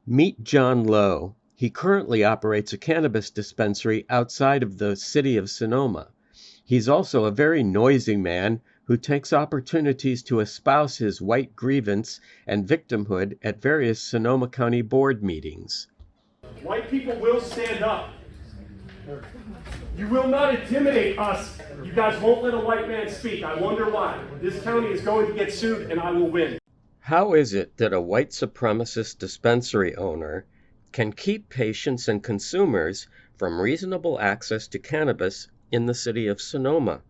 Meet John Lowe. He currently operates a cannabis dispensary outside of the city of Sonoma. He's also a very noisy man who takes opportunities to espouse his white grievance and victimhood at various Sonoma County board meetings. White people will stand up. You will not intimidate us. You guys won't let a white man speak. I wonder why. This county is going to get sued and I will win. How is it that a white supremacist dispensary owner can keep patients and consumers from reasonable access to cannabis in the city of Sonoma?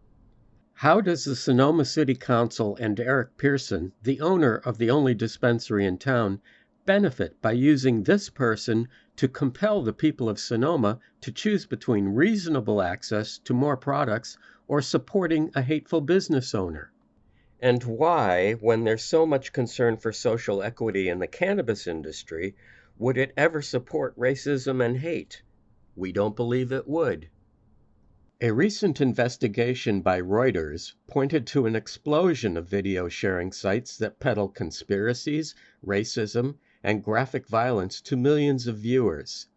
How does the Sonoma City Council and Eric Pearson, the owner of the only dispensary in town, benefit by using this person to compel the people of Sonoma to choose between reasonable access to more products or supporting a hateful business owner? And why, when there's so much concern for social equity in the cannabis industry, would it ever support racism and hate? We don't believe it would. A recent investigation by Reuters pointed to an explosion of video sharing sites that peddle conspiracies, racism, and graphic violence to millions of viewers.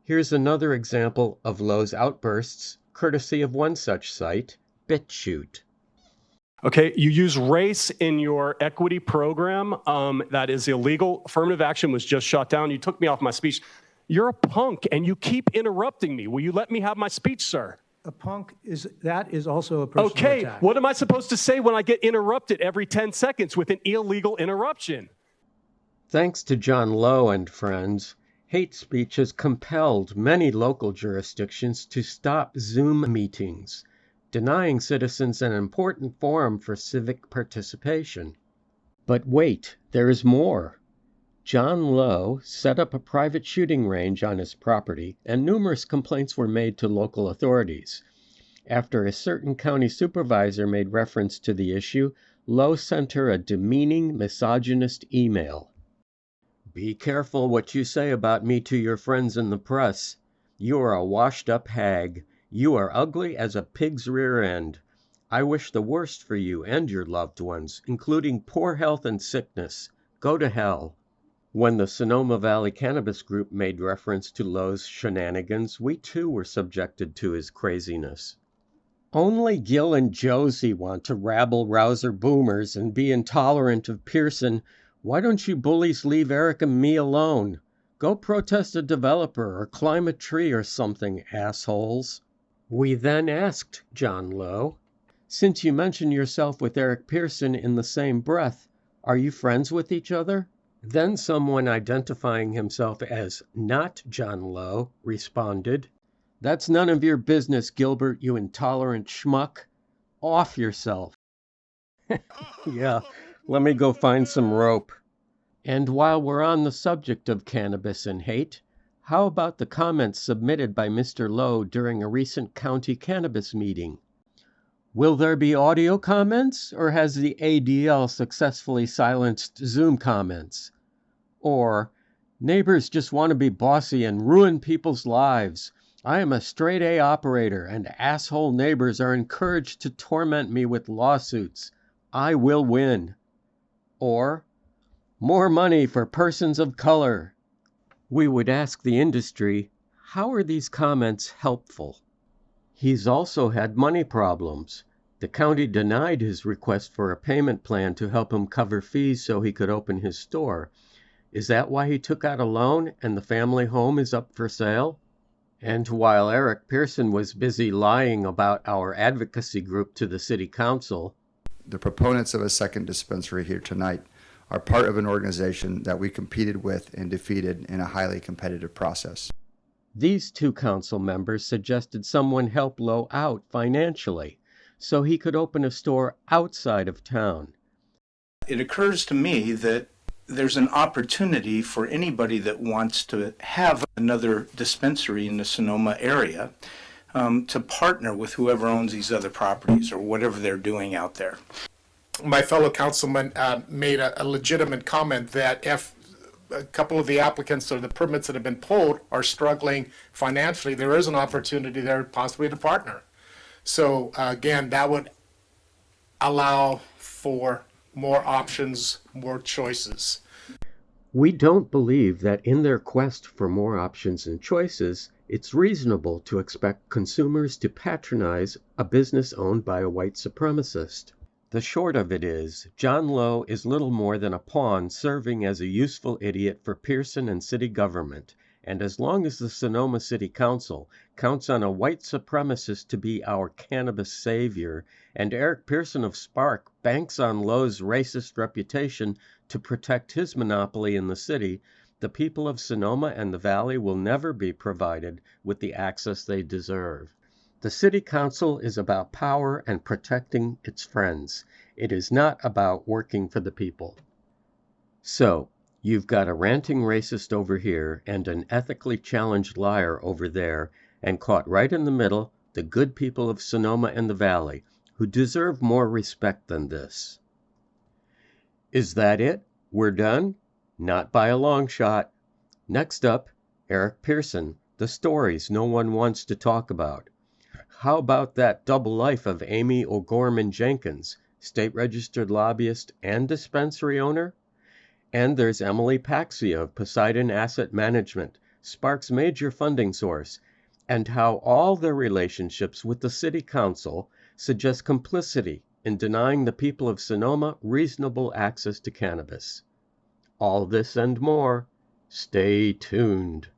Here's another example of Lowe's outbursts, courtesy of one such site, BitChute. Okay, you use race in your equity program. That is illegal. Affirmative action was just shot down. You took me off my speech. You're a punk and you keep interrupting me. Will you let me have my speech, sir? A punk is also a personal okay, attack. What am I supposed to say when I get interrupted every 10 seconds with an illegal interruption? Thanks to John Lowe and friends, hate speech has compelled many local jurisdictions to stop Zoom meetings, denying citizens an important forum for civic participation. But wait, there is more. John Lowe set up a private shooting range on his property, and numerous complaints were made to local authorities. After a certain county supervisor made reference to the issue, Lowe sent her a demeaning, misogynist email. "Be careful what you say about me to your friends in the press. You are a washed-up hag. You are ugly as a pig's rear end. I wish the worst for you and your loved ones, including poor health and sickness. Go to hell." When the Sonoma Valley Cannabis Group made reference to Lowe's shenanigans, we too were subjected to his craziness. Only Gil and Josie want to rabble-rouser boomers and be intolerant of Pearson. Why don't you bullies leave Eric and me alone? Go protest a developer or climb a tree or something, assholes. We then asked John Lowe, since you mention yourself with Eric Pearson in the same breath, are you friends with each other? Then someone identifying himself as not John Lowe responded, "That's none of your business, Gilbert, you intolerant schmuck. Off yourself." Yeah, let me go find some rope. And while we're on the subject of cannabis and hate, how about the comments submitted by Mr. Lowe during a recent county cannabis meeting? Will there be audio comments, or has the ADL successfully silenced Zoom comments? Or, neighbors just want to be bossy and ruin people's lives. I am a straight A operator, and asshole neighbors are encouraged to torment me with lawsuits. I will win. Or, more money for persons of color. We would ask the industry, how are these comments helpful? He's also had money problems. The county denied his request for a payment plan to help him cover fees so he could open his store. Is that why he took out a loan and the family home is up for sale? And while Eric Pearson was busy lying about our advocacy group to the city council, the proponents of a second dispensary here tonight are part of an organization that we competed with and defeated in a highly competitive process. These two council members suggested someone help Lowe out financially so he could open a store outside of town. It occurs to me that there's an opportunity for anybody that wants to have another dispensary in the Sonoma area to partner with whoever owns these other properties or whatever they're doing out there. My fellow councilman made a legitimate comment that if a couple of the applicants or the permits that have been pulled are struggling financially, there is an opportunity there possibly to partner. So again, that would allow for more options, more choices. We don't believe that in their quest for more options and choices, it's reasonable to expect consumers to patronize a business owned by a white supremacist. The short of it is, John Lowe is little more than a pawn serving as a useful idiot for Pearson and city government, and as long as the Sonoma City Council counts on a white supremacist to be our cannabis savior, and Eric Pearson of Spark banks on Lowe's racist reputation to protect his monopoly in the city, the people of Sonoma and the Valley will never be provided with the access they deserve. The City Council is about power and protecting its friends. It is not about working for the people. So, you've got a ranting racist over here and an ethically challenged liar over there, and caught right in the middle, the good people of Sonoma and the Valley, who deserve more respect than this. Is that it? We're done? Not by a long shot. Next up, Eric Pearson, the stories no one wants to talk about. How about that double life of Amy O'Gorman Jenkins, state-registered lobbyist and dispensary owner? And there's Emily Paxia of Poseidon Asset Management, Spark's major funding source, and how all their relationships with the city council suggest complicity in denying the people of Sonoma reasonable access to cannabis. All this and more. Stay tuned.